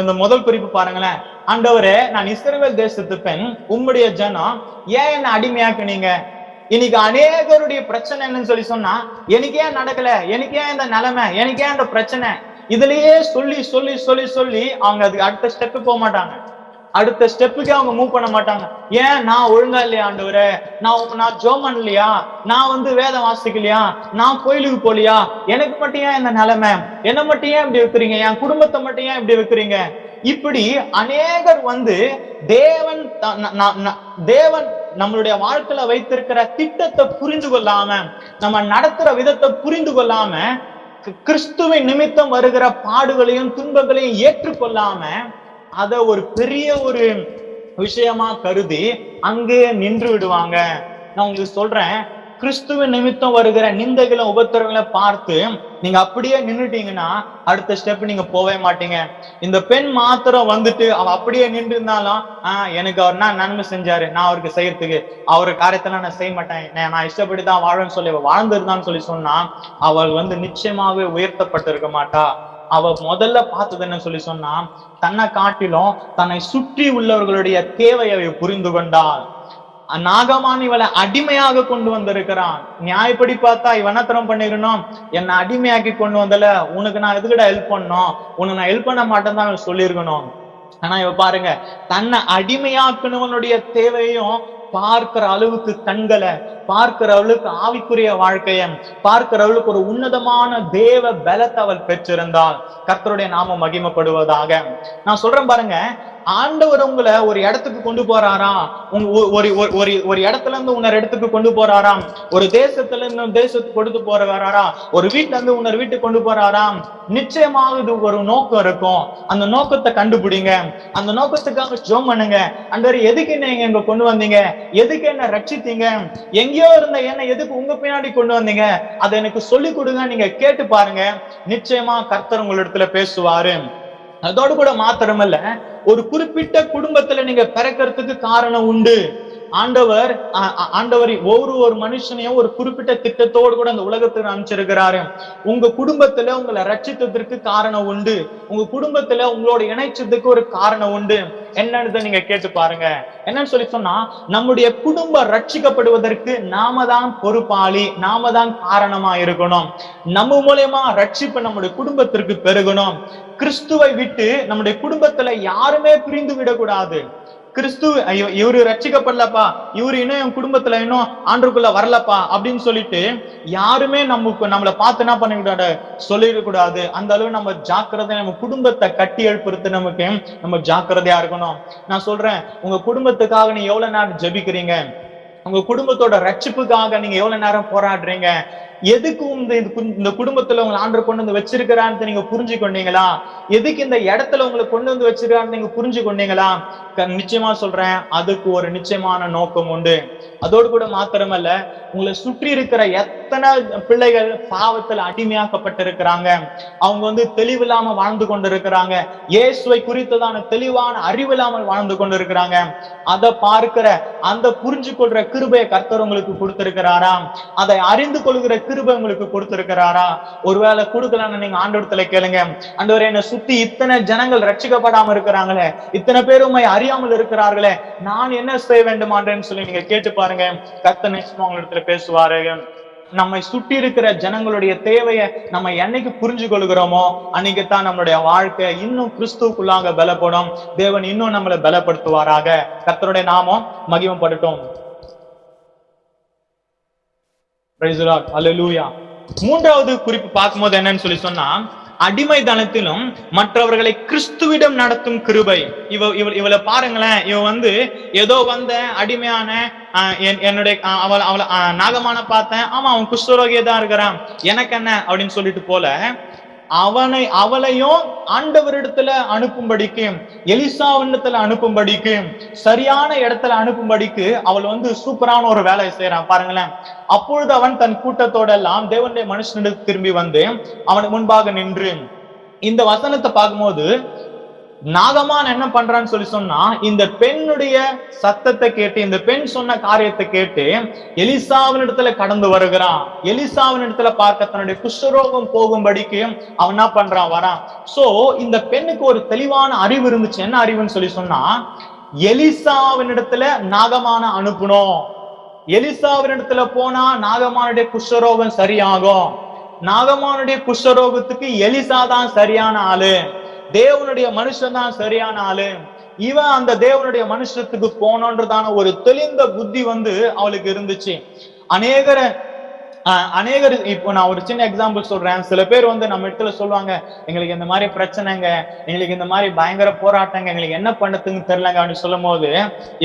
இந்த முதல் குறிப்பு பாருங்களேன். ஆண்டவரே, நான் இஸ்ரவேல் தேசத்து பெண், உம்முடைய ஜனம், ஏன் என்ன அடிமையாக்குனீங்க? இன்னைக்கு அநேகருடைய பிரச்சனை என்னன்னு சொன்னா, எனக்கு ஏன் நடக்கல, எனக்கு ஏன் இந்த நிலைமை, எனக்கு ஏன் இந்த பிரச்சனை, இதுலயே சொல்லி சொல்லி சொல்லி சொல்லி அவங்க அதுக்கு அடுத்த ஸ்டெப்பு போக மாட்டாங்க. அடுத்த ஸ்டெப்புக்கு அவங்க மூவ் பண்ண மாட்டாங்க. ஏன்? நான் ஒழுங்கா இல்லையா ஆண்டவரே? நான் ஜெபம் பண்ணலையா? நான் வந்து வேதம் வாசிக்கலையா? நான் கோயிலுக்கு போலியா? எனக்கு மட்டும் ஏன் இந்த நிலைமை? என்ன மட்டும் ஏன் இப்படி வைக்கிறீங்க? என் குடும்பத்தை மட்டும் ஏன் இப்படி வைக்கிறீங்க? இப்படி அநேகர் வந்து தேவன் நம்மளுடைய வாழ்க்கையில வைத்திருக்கிற திட்டத்தை புரிந்து கொள்ளாம, நம்ம நடத்துற விதத்தை புரிந்து கொள்ளாம, கிறிஸ்துவின் நிமித்தம் வருகிற பாடுகளையும் துன்பங்களையும் ஏற்றுக்கொள்ளாம அத ஒரு பெரிய ஒரு விஷயமா கருதி அங்கே நின்று விடுவாங்க. நான் உங்களுக்கு சொல்றேன், கிறிஸ்துவின் நிமித்தம் வருகிற நிந்தைகளை உபத்திரவங்களை பார்த்து நீங்க அப்படியே நின்றுட்டீங்கன்னா அடுத்த ஸ்டெப் நீங்க போவே மாட்டீங்க. இந்த பெண் மாத்திரம் வந்துட்டு அவ அப்படியே நின்று இருந்தாலும், எனக்கு அவர் என்ன நன்மை செஞ்சாரு, நான் அவருக்கு செய்யறதுக்கு அவரு காரியத்தெல்லாம் நான் செய்ய மாட்டேன், நான் இஷ்டப்படிதான் வாழன்னு சொல்லி வாழ்ந்துருந்தான்னு சொல்லி சொன்னா அவள் வந்து நிச்சயமாவே உயர்த்தப்பட்டிருக்க மாட்டா. அவ முதல்ல பார்த்தது என்ன சொல்லி சொன்னா, தன்னை காட்டிலும் தன்னை சுற்றி உள்ளவர்களுடைய தேவையை புரிந்து கொண்டாள். நாகமான் இவளை அடிமையாக கொண்டு வந்திருக்கிறான். நியாயப்படி பார்த்தா இவனத்தனம் பண்ணிருக்கணும், என்னை அடிமையாக்கி கொண்டு வந்தல, உனக்கு நான் எதுக்கிட்ட ஹெல்ப் பண்ணணும், உனக்கு நான் ஹெல்ப் பண்ண மாட்டேன் தான் சொல்லியிருக்கணும். ஆனா இவ பாருங்க, தன்னை அடிமையாக்குனவனுடைய தேவையும் பார்க்கிற அளவுக்கு கண்களை, பார்க்கிற அளவுக்கு ஆவிக்குரிய வாழ்க்கைய, பார்க்கிற அளவுக்கு ஒரு உன்னதமான தேவ பலத்தை அவள் பெற்றிருந்தாள். கர்த்தருடைய நாமம் மகிமைப்படுவதாக. நான் சொல்றேன் பாருங்க, ஆண்டவர் உங்களை ஒரு இடத்துக்கு கொண்டு போறாராம், ஒரு இடத்துல இருந்து இன்னொரு இடத்துக்கு கொண்டு போறாராம், ஒரு தேசத்துல இருந்து தேசத்துக்கு கொண்டு போறாராம், ஒரு வீட்டுல இருந்து இன்னொரு வீட்டுக்கு கொண்டு போறாராம். நிச்சயமாக இது ஒரு நோக்கம் இருக்கும். அந்த நோக்கத்தை கண்டுபிடிங்க, அந்த நோக்கத்துக்காக ஜெபம் பண்ணுங்க. ஆண்டவரே, எதுக்கு என்ன இங்க கொண்டு வந்தீங்க? எதுக்கு என்ன ரட்சித்தீங்க? எங்கேயோ இருந்த என்ன எதுக்கு உங்க பின்னாடி கொண்டு வந்தீங்க? அதை எனக்கு சொல்லி கொடுங்க. நீங்க கேட்டு பாருங்க, நிச்சயமா கர்த்தர் உங்களிடத்துல பேசுவாரு. அதோடு கூட மாத்திரமல்ல, ஒரு குறிப்பிட்ட குடும்பத்துல நீங்க பிறக்கிறதுக்கு காரணம் உண்டு. ஆண்டவர் ஒவ்வொரு மனுஷனையும் ஒரு குறிப்பிட்ட திட்டத்தோடு கூட அந்த உலகத்துக்கு அமைச்சிருக்கிறாரு. உங்க குடும்பத்துல உங்களை ரட்சித்ததற்கு காரணம் உண்டு. உங்க குடும்பத்துல உங்களோட இணைச்சதுக்கு ஒரு காரணம் உண்டு. என்னன்னு நீங்க கேட்டு பாருங்க. என்னன்னு சொல்லி சொன்னா, நம்முடைய குடும்பம் ரட்சிக்கப்படுவதற்கு நாம தான் பொறுப்பாளி, நாம தான் காரணமா இருக்கணும். நம்ம மூலமா ரட்சிப்பு நம்முடைய குடும்பத்திற்கு பெருகணும். கிறிஸ்துவை விட்டு நம்முடைய குடும்பத்துல யாருமே பிரிந்து விடக்கூடாது. கிறிஸ்து இவரு ரட்சிக்கப்படலப்பா, இவரு இன்னும் என் குடும்பத்துல இன்னும் ஆண்டவருக்குள்ள வரலப்பா அப்படின்னு சொல்லிட்டு யாருமே நம்மளை பார்த்து என்ன பண்ணிக்கூடாது, சொல்லிடக்கூடாது. அந்த அளவு நம்ம ஜாக்கிரதை, நம்ம குடும்பத்தை கட்டி எழுப்புறது நமக்கு நம்ம ஜாக்கிரதையா இருக்கணும். நான் சொல்றேன், உங்க குடும்பத்துக்காக நீங்க எவ்வளவு நேரம் ஜெபிக்கிறீங்க? உங்க குடும்பத்தோட ரட்சிப்புக்காக நீங்க எவ்வளவு நேரம் போராடுறீங்க? எதுக்கும் இந்த குடும்பத்துல உங்களை ஆண்டவர் கொண்டு வந்து வச்சிருக்கிறான்னு நீங்க புரிஞ்சு கொண்டீங்களா? எதுக்கு இந்த இடத்துல உங்களை கொண்டு வந்து வச்சிருக்கான்னு நீங்க புரிஞ்சு கொண்டீங்களா? நிச்சயமா சொல்றேன், அதுக்கு ஒரு நிச்சயமான நோக்கம் உண்டு. அதோடு கூட மாத்திரமல்ல, உங்களை சுற்றி இருக்கிற எத்தனை பிள்ளைகள் பாவத்துல அடிமையாக்கப்பட்டிருக்கிறாங்க. அவங்க வந்து தெளிவில்லாம வாழ்ந்து கொண்டிருக்கிறாங்க. இயேசுவை குறித்ததான தெளிவான அறிவில்லாமல் வாழ்ந்து கொண்டிருக்கிறாங்க. அதை பார்க்கிற அந்த புரிஞ்சு கொள்ற கிருபையை கர்த்தர் உங்களுக்கு கொடுத்திருக்கிறாராம். அதை அறிந்து கொள்கிற கிருபை உங்களுக்கு கொடுத்திருக்கிறாரா? ஒருவேளை கொடுக்கலன்னு நீங்க ஆண்டவரத்துல கேளுங்க. ஆண்டவரே, என்னை சுத்தி இத்தனை ஜனங்கள் ரட்சிக்கப்படாம இருக்கிறாங்களே, இத்தனை பேர் உண்மை அறியாமல் இருக்கிறார்களே, நான் என்ன செய்ய வேண்டும் ஆண்டேன்னு சொல்லி நீங்க கேட்டு பாருங்க. கர்த்தர் நிச்சயமா உங்களிடத்துல பேசுவாரு. நம்மை சுற்றி இருக்கிற ஜனங்களுடைய தேவையை நம்ம என்னைக்கு புரிஞ்சு கொள்கிறோமோ அன்னைக்கு தான் நம்மளுடைய வாழ்க்கை இன்னும் கிறிஸ்துவுக்குள்ளாக பலப்படும். தேவன் இன்னும் நம்மளை பலப்படுத்துவாராக. கர்த்தருடைய நாமம் மகிமைப்படட்டும். அல்லேலூயா. மூன்றாவது குறிப்பு பார்க்கும்போது என்னன்னு சொல்லி சொன்னா, அடிமைத்தனத்திலும் மற்றவர்களை கிறிஸ்துவிடம் நடத்தும் கிருபை. இவளை பாருங்களேன், இவ ஏதோ அடிமையான என்னுடைய அவளை நாகமான பார்த்தேன், ஆமா அவன் குஷ்டரோகியா தான் இருக்கிறான், எனக்கு என்ன அப்படின்னு சொல்லிட்டு போல அவளையும் ஆண்டவரிடத்துல அனுப்பும்படிக்கு, எலிசாவிடத்துல அனுப்பும்படிக்கு, சரியான இடத்துல அனுப்பும்படிக்கு அவள் சூப்பரான ஒரு வேலையை செய்யறான் பாருங்களேன். அப்பொழுது அவன் தன் கூட்டத்தோட எல்லாம் தேவனுடைய மனுஷனிடத்து திரும்பி அவனுக்கு முன்பாக நின்று, இந்த வசனத்தை பார்க்கும்போது நாகமான் என்ன பண்றான்னு சொல்லி சொன்னா, இந்த பெண்ணுடைய சத்தத்தை கேட்டு, இந்த பெண் சொன்ன காரியத்தை கேட்டு எலிசாவின் இடத்துல கடந்து வருகிறான். எலிசாவின் இடத்துல பார்க்க தன்னுடைய குஷ்டரோகம் போகும்படிக்கு அவன் என்ன பண்றான், வரான். சோ இந்த பெண்ணுக்கு ஒரு தெளிவான அறிவு இருந்துச்சு. என்ன அறிவுன்னு சொல்லி சொன்னா, எலிசாவின் இடத்துல நாகமான அனுப்பணும். எலிசாவின் இடத்துல போனா நாகமானுடைய குஷ்டரோகம் சரியாகும். நாகமானுடைய குஷ்டரோகத்துக்கு எலிசா தான் சரியான ஆளு, தேவனுடைய மனுஷன் தான் சரியான ஆளு. இவன் அந்த தேவனுடைய மனுஷத்துக்கு போனோன்றதான ஒரு தெளிந்த புத்தி அவளுக்கு இருந்துச்சு. அநேகர் இப்போ நான் ஒரு சின்ன எக்ஸாம்பிள் சொல்றேன். சில பேர் நம்ம இடத்துல சொல்லுவாங்க, எங்களுக்கு இந்த மாதிரி பிரச்சனைங்க, எங்களுக்கு இந்த மாதிரி பயங்கர போராட்டங்க, எங்களுக்கு என்ன பண்ணதுன்னு தெரியலங்க அப்படின்னு சொல்லும் போது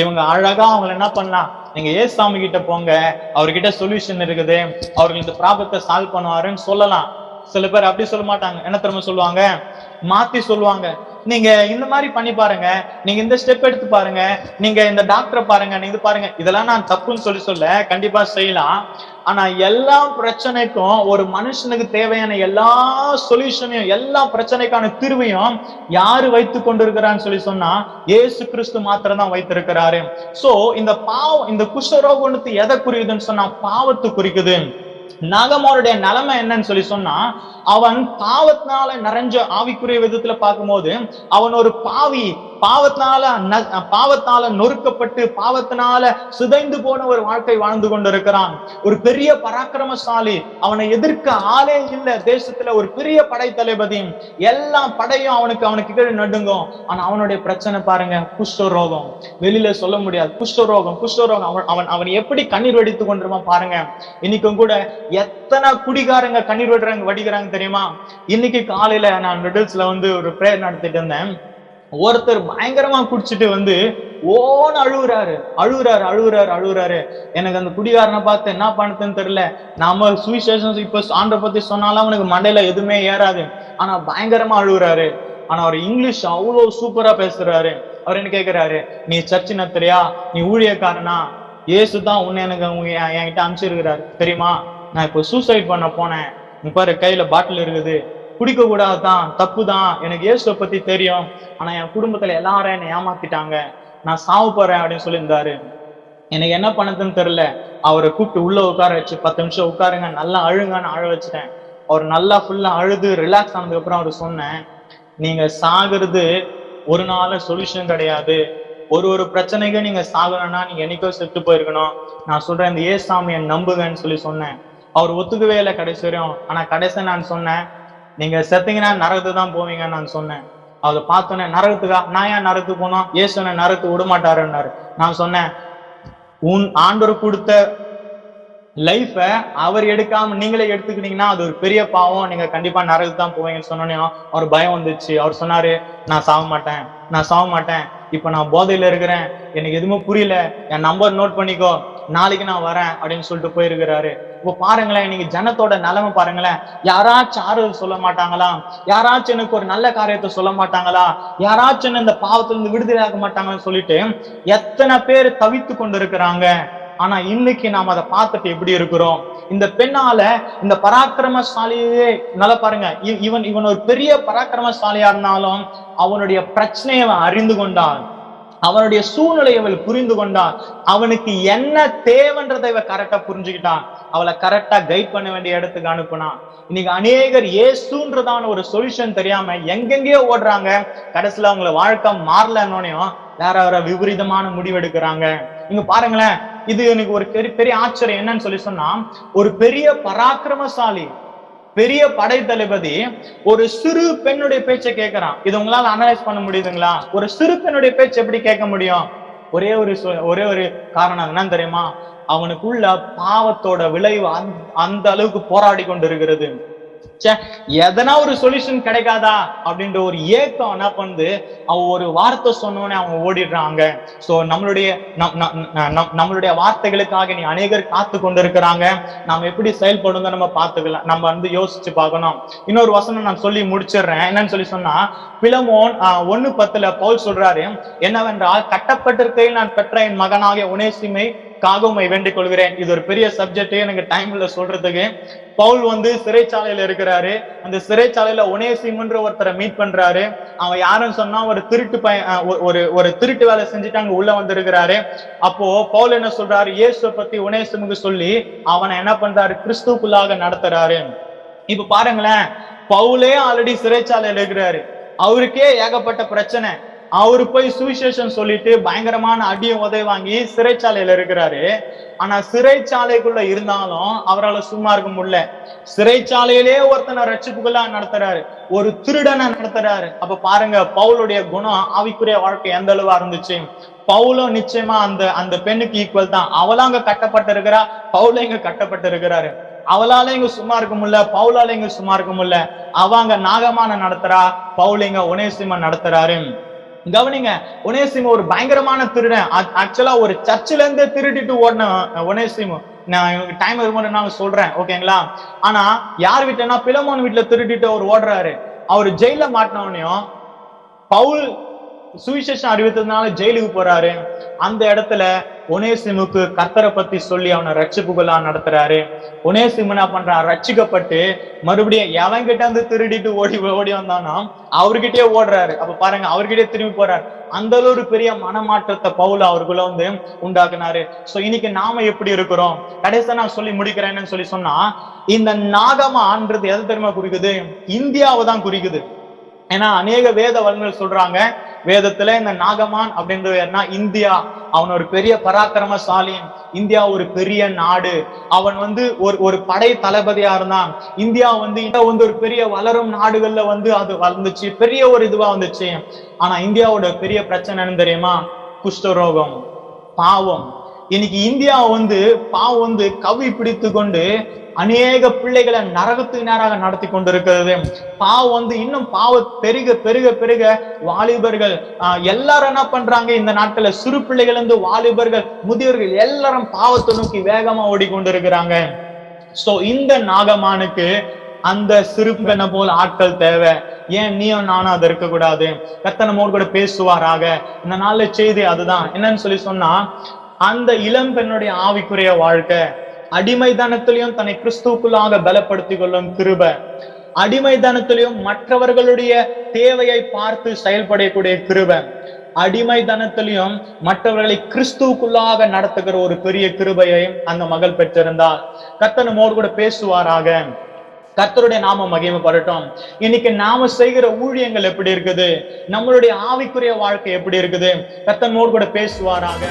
இவங்க அழகா அவங்களை என்ன பண்ணலாம், நீங்க ஏசாமி கிட்ட போங்க, அவர்கிட்ட சொல்யூஷன் இருக்குது, அவர்கள் இந்த ப்ராப்ளத்தை சால்வ் பண்ணுவாருன்னு சொல்லலாம். சில பேர் அப்படி சொல்ல மாட்டாங்க. என்ன தெரியுமா சொல்லுவாங்க, மாத்தி சொல்லுவாங்க, நீங்க இந்த மாதிரி பண்ணி பாருங்க, நீங்க இந்த ஸ்டெப் எடுத்து பாருங்க, நீங்க இந்த டாக்டரை பாருங்க, நீங்க இது பாருங்க. இதெல்லாம் நான் தப்புன்னு சொல்ல கண்டிப்பா செய்யலாம். ஆனா எல்லா பிரச்சனைக்கும் ஒரு மனுஷனுக்கு தேவையான எல்லா சொல்யூஷனையும், எல்லா பிரச்சனைக்கான தீர்வையும் யாரு வைத்து கொண்டிருக்கிறான்னு சொல்லி சொன்னா இயேசு கிறிஸ்து மாத்திரம் தான் வைத்திருக்கிறாரு. சோ இந்த பாவம், இந்த குஷ்டரோகத்தை எதை குறிக்குதுன்னு சொன்னா பாவத்தை குறிக்குது. நாகமானுடைய நிலைமை என்னன்னு சொல்லி சொன்னா, அவன் பாவத்தினால நிறைஞ்ச ஆவிக்குரிய விதத்துல பார்க்கும்போது அவன் ஒரு பாவி, பாவத்தினால நொறுக்கப்பட்டு பாவத்தினால சிதைந்து போன ஒரு வாழ்க்கை வாழ்ந்து கொண்டிருக்கிறான். ஒரு பெரிய பராக்கிரமசாலி, அவனை எதிர்க்க ஆளே இல்ல தேசத்துல, ஒரு பெரிய படை தளபதி, எல்லா படையும் அவனுக்கு கீழே நடுங்கும். ஆனா அவனுடைய பிரச்சனை பாருங்க, குஷ்டரோகம். வெளியில சொல்ல முடியாது, குஷ்டரோகம். அவன் எப்படி கண்ணீர் வடித்து கொண்டிருப்பான் பாருங்க. இன்னைக்கும் கூட எத்தனை குடிகாரங்க கண்ணீர் வடிக்கிறாங்க தெரியுமா? இன்னைக்கு காலையில நான் ரிடல்ஸ்ல ஒரு பிரேயர் நடத்திட்டு இருந்தேன். ஒருத்தர் பயங்கரமா குடிச்சிட்டு ஓன்னு அழுகுறாரு. எனக்கு அந்த குடிகாரனை பார்த்து என்ன பண்ணதுன்னு தெரியல. நாம சுவிசேஷம் இப்ப ஆண்டை பத்தி சொன்னாலும் அவனுக்கு மண்டையில எதுவுமே ஏறாது. ஆனா பயங்கரமா அழுகுறாரு. ஆனா அவர் இங்கிலீஷ் அவ்வளவு சூப்பரா பேசுறாரு. அவர் என்ன கேட்கிறாரு, நீ சர்ச்சு நத்துறியா, நீ ஊழியக்காரனா, இயேசுதான் உன்னை என்கிட்ட அனுப்பிச்சிருக்கிறாரு தெரியுமா? நான் இப்போ சூசைட் பண்ண போனேன், பாரு கையில பாட்டில் இருக்குது, குடிக்க கூடாதுதான், தப்பு தான், எனக்கு இயேசுவை பத்தி தெரியும், ஆனா என் குடும்பத்துல எல்லாரும் என்னை ஏமாத்திட்டாங்க, நான் சாவு போறேன் அப்படின்னு சொல்லியிருந்தாரு. எனக்கு என்ன பண்ணதுன்னு தெரியல. அவரை கூப்பிட்டு உள்ள உட்கார வச்சு 10 நிமிஷம் உட்காருங்க, நல்லா அழுங்கன்னு அழ வச்சுட்டேன். அவர் நல்லா ஃபுல்லா அழுது ரிலாக்ஸ் ஆனதுக்கு அப்புறம் அவர் சொன்னேன், நீங்க சாகுறது ஒரு நாள் சொல்யூஷன் கிடையாது. ஒரு பிரச்சனைக்கு நீங்க சாகணும்னா நீங்க என்னைக்கோ செத்து போயிருக்கணும். நான் சொல்றேன், இந்த ஏசாமியை நம்புங்கன்னு சொல்லி சொன்னேன். அவர் ஒத்துக்கவே இல்லை கடைசி வரையும். ஆனா கடைசி நான் சொன்னேன், நீங்க செத்தீங்கன்னா நரகத்துக்கு தான் போவீங்கன்னு நான் சொன்னேன். அதை பார்த்தோன்னே, நரகத்துக்கா? நான் ஏன் நரகத்துக்கு போனோம், ஏசுனை நரகத்துக்கு விட மாட்டாருன்னாரு. நான் சொன்னேன், உன் ஆண்டவர் கொடுத்த லைஃப அவர் எடுக்காம நீங்களே எடுத்துக்கிட்டீங்கன்னா அது ஒரு பெரிய பாவம், நீங்க கண்டிப்பா நரகத்துக்கு தான் போவீங்கன்னு சொன்னோன்னே அவர் பயம் வந்துச்சு. அவர் சொன்னாரு, நான் சாக மாட்டேன், இப்ப நான் போதையில இருக்கிறேன், எனக்கு எதுவுமே புரியல, என் நம்பர் நோட் பண்ணிக்கோ, நாளைக்கு நான் வரேன் அப்படின்னு சொல்லிட்டு போயிருக்கிறாரு. இப்போ பாருங்களேன், இன்னைக்கு ஜனத்தோட நிலைமை பாருங்களேன். யாராச்சும் ஆறுதல் சொல்ல மாட்டாங்களா? யாராச்சும் எனக்கு ஒரு நல்ல காரியத்தை சொல்ல மாட்டாங்களா? யாராச்சும் இந்த பாவத்திலிருந்து விடுதலை ஆக மாட்டாங்கன்னு சொல்லிட்டு எத்தனை பேர் தவித்து கொண்டு இருக்கிறாங்க. ஆனா இன்னைக்கு நாம் அதை பார்த்துட்டு எப்படி இருக்கிறோம்? இந்த பெண்ணால, இந்த பராக்கிரமசாலியே நல்லா பாருங்க, இவன் ஒரு பெரிய பராக்கிரமசாலியா இருந்தாலும் அவனுடைய பிரச்சனையை அவன் அறிந்து கொண்டான், அவனுடைய சூழ்நிலையை அவள் புரிந்து கொண்டான், அவனுக்கு என்ன தேவைன்றதை இவ கரெக்டா புரிஞ்சுக்கிட்டான், அவளை கரெக்டா கைட் பண்ண வேண்டிய இடத்துக்கு அனுப்புனான். இன்னைக்கு அநேகர் இயேசுன்றதான ஒரு சொல்யூஷன் தெரியாம எங்கெங்கேயோ ஓடுறாங்க. கடைசியில அவங்கள வாழ்க்கை மாறலன்னோனையும் வேற விபரீதமான முடிவெடுக்கிறாங்க. இங்க பாருங்களேன், இது எனக்கு ஒரு பெரிய ஆச்சரியம். என்னன்னு சொல்லி சொன்னா, ஒரு பெரிய பராக்கிரமசாலி, பெரிய படை தளபதி ஒரு சிறு பெண்ணுடைய பேச்சை கேட்கிறான். இது உங்களால அனலைஸ் பண்ண முடியுதுங்களா? ஒரு சிறு பெண்ணுடைய பேச்சு எப்படி கேட்க முடியும்? ஒரே ஒரு காரணம் என்னன்னு தெரியுமா? அவனுக்குள்ள பாவத்தோட விளைவு அந்த அளவுக்கு போராடி கொண்டு இருக்கிறது. எதனா ஒரு சொல்யூஷன் கிடைக்காதா அப்படின்ற ஒரு ஏக்கம் என்ன பண்ணுது, அவ ஒரு வார்த்தை சொன்னோன்னே அவங்க ஓடிடுறாங்க. சோ நம்மளுடைய வார்த்தைகளுக்காக நீ அநேகர் காத்து கொண்டு இருக்கிறாங்க. நாம எப்படி செயல்படுங்க நம்ம பார்த்துக்கலாம், நம்ம வந்து யோசிச்சு பார்க்கணும். இன்னொரு வசனம் நான் சொல்லி முடிச்சிடுறேன். என்னன்னு சொல்லி சொன்னா, பிலமோன் 1:10 பவுல் சொல்றாரு, என்னவென்றால் கட்டப்பட்டிருக்கையில் நான் பெற்ற என் மகனாகிய ஒனேசிமை காகமை வேண்டிக் கொள்கிறேன். இது ஒரு பெரிய சப்ஜெக்ட், எனக்கு டைம் இல்ல சொல்றதுக்கு. பவுல் வந்து சிறைச்சாலையில இருக்கிறாரு. அந்த சிறைச்சாலையில ஒனேசிம்ன்ற ஒருத்தரை மீட் பண்றாரு. அவன் யாருன்னு சொன்னா, ஒரு திருட்டு வேலை செஞ்சுட்டு அங்க உள்ள வந்திருக்கிறாரு. அப்போ பவுல் என்ன சொல்றாரு, இயேசுவை பத்தி ஒனேசிமுக்கு சொல்லி அவனை என்ன பண்றாரு, கிறிஸ்துவுக்குள்ளாக நடத்துறாரு. இப்ப பாருங்களேன், பவுலே ஆல்ரெடி சிறைச்சாலையில இருக்கிறாரு. அவருக்கே ஏகப்பட்ட பிரச்சனை. அவரு போய் சுவிசேஷம் சொல்லிட்டு பயங்கரமான அடியும் உதவி வாங்கி சிறைச்சாலையில இருக்கிறாரு. ஆனா சிறைச்சாலைக்குள்ள இருந்தாலும் அவரால் சும்மா இருக்க முடியல. சிறைச்சாலையிலே ஒருத்தனை ரட்சிப்புகளா நடத்துறாரு, ஒரு திருடனை நடத்துறாரு. அப்ப பாருங்க, பவுலுடைய குணம், ஆவிக்குரிய வாழ்க்கை எந்த அளவா இருந்துச்சு. பவுலும் நிச்சயமா அந்த பெண்ணுக்கு ஈக்குவல் தான். அவளாம் அங்க கட்டப்பட்டு இருக்கிறா, பவுலும் இங்க கட்டப்பட்டு இருக்கிறாரு. அவளால இங்க சும்மா இருக்க முடியல, பவுலால இங்க சும்மா இருக்க முடியல. அவங்க நாகமான நடத்துறா, பவுல் இங்க ஒனேசிம நடத்துறாரு. கவனிங்க, ஒனேசிமு ஒரு பயங்கரமான திருடன். ஆக்சுவலா ஒரு சர்ச்சில இருந்து திருடிட்டு ஓடின ஒனேசிமு. நான் இவங்க டைம் இருக்கும்போது நான் சொல்றேன், ஓகேங்களா? ஆனா யார் வீட்டுனா, பிலமோன் வீட்டுல திருடிட்டு அவர் ஓடுறாரு. அவர் ஜெயில மாட்டினவனையும் பவுல் சுவிசேஷம் அறிவித்ததுனால ஜெயிலுக்கு போறாரு. அந்த இடத்துல ஒனேசிமுக்கு கர்த்தரை பத்தி சொல்லி அவனை ரட்சிப்புகளா நடத்துறாரு. ஒனேசிமு என்ன பண்றான், ரட்சிக்கப்பட்டு மறுபடியும் எவன்கிட்ட இருந்து திருடிட்டு ஓடி வந்தானா அவர்கிட்டயே ஓடுறாரு. அப்ப பாருங்க, அவர்கிட்டயே திரும்பி போறாரு. அந்த அளவு பெரிய மனமாற்றத்தை பவுல் அவருக்குள்ள வந்து உண்டாக்குனாரு. சோ இன்னைக்கு நாம எப்படி இருக்கிறோம்? கடைசியா நான் சொல்லி முடிக்கிறேன்னு சொல்லி சொன்னா, இந்த நாகமான்றது எது தெரியுமா குறிக்குது? இந்தியாவை தான் குறிக்குது. ஏன்னா அநேக வேத வல்லுநர்கள் சொல்றாங்க, வேதத்துல இந்த நாகமான் அப்படின்றது இந்தியா. அவன் ஒரு பெரிய பராக்கிரமசாலி, இந்தியா ஒரு பெரிய நாடு. அவன் வந்து ஒரு படை தளபதியா இருந்தான். இந்தியா வந்து ஒரு பெரிய வளரும் நாடுகள்ல வந்து அது வளர்ந்துச்சு, பெரிய ஒரு இதுவா வந்துச்சு. ஆனா இந்தியாவோட பெரிய பிரச்சனைன்னு தெரியுமா? குஷ்டரோகம், பாவம். இன்னைக்கு இந்தியா வந்து பாவம் வந்து கவி பிடித்து கொண்டு அநேக பிள்ளைகளை நரகத்துக்கு நேராக நடத்தி கொண்டிருக்கிறது. பாவம் வந்து இன்னும் பெருக பெருக பெருக வாலிபர்கள் எல்லாரும் என்ன பண்றாங்க, இந்த நாட்கள்ல சிறு பிள்ளைகள் இருந்து வாலிபர்கள், முதியவர்கள் எல்லாரும் பாவத்தை நோக்கி வேகமா ஓடிக்கொண்டிருக்கிறாங்க. சோ இந்த நாகமானுக்கு அந்த சிறு பெண்ணை போல் ஆட்கள் தேவை. ஏன் நீயும் நானும் அது இருக்கக்கூடாது? கர்த்தர் நம்மோடு கூட பேசுவாராக. இந்த நாள்ல செய்தி அதுதான். என்னன்னு சொல்லி சொன்னா, அந்த இளம் பெண்ணுடைய ஆவிக்குரிய வாழ்க்கை, அடிமைதனத்திலையும் தன்னை கிறிஸ்துவுக்குள்ளாக பலப்படுத்திக் கொள்ளும் கிருபை, அடிமைதனத்திலையும் மற்றவர்களுடைய தேவையை பார்த்து செயல்படக்கூடிய கிருபை, அடிமைதனத்திலையும் மற்றவர்களை கிறிஸ்துவுக்குள்ளாக நடத்துகிற ஒரு பெரிய கிருபையை அந்த மகள் பெற்றிருந்தால். கர்த்தர் நம்மோடு கூட பேசுவாராக. கர்த்தருடைய நாம மகிமைப்படட்டும். இன்னைக்கு நாம செய்கிற ஊழியங்கள் எப்படி இருக்குது? நம்மளுடைய ஆவிக்குரிய வாழ்க்கை எப்படி இருக்குது? கர்த்தர் நம்மோடு கூட பேசுவாராக.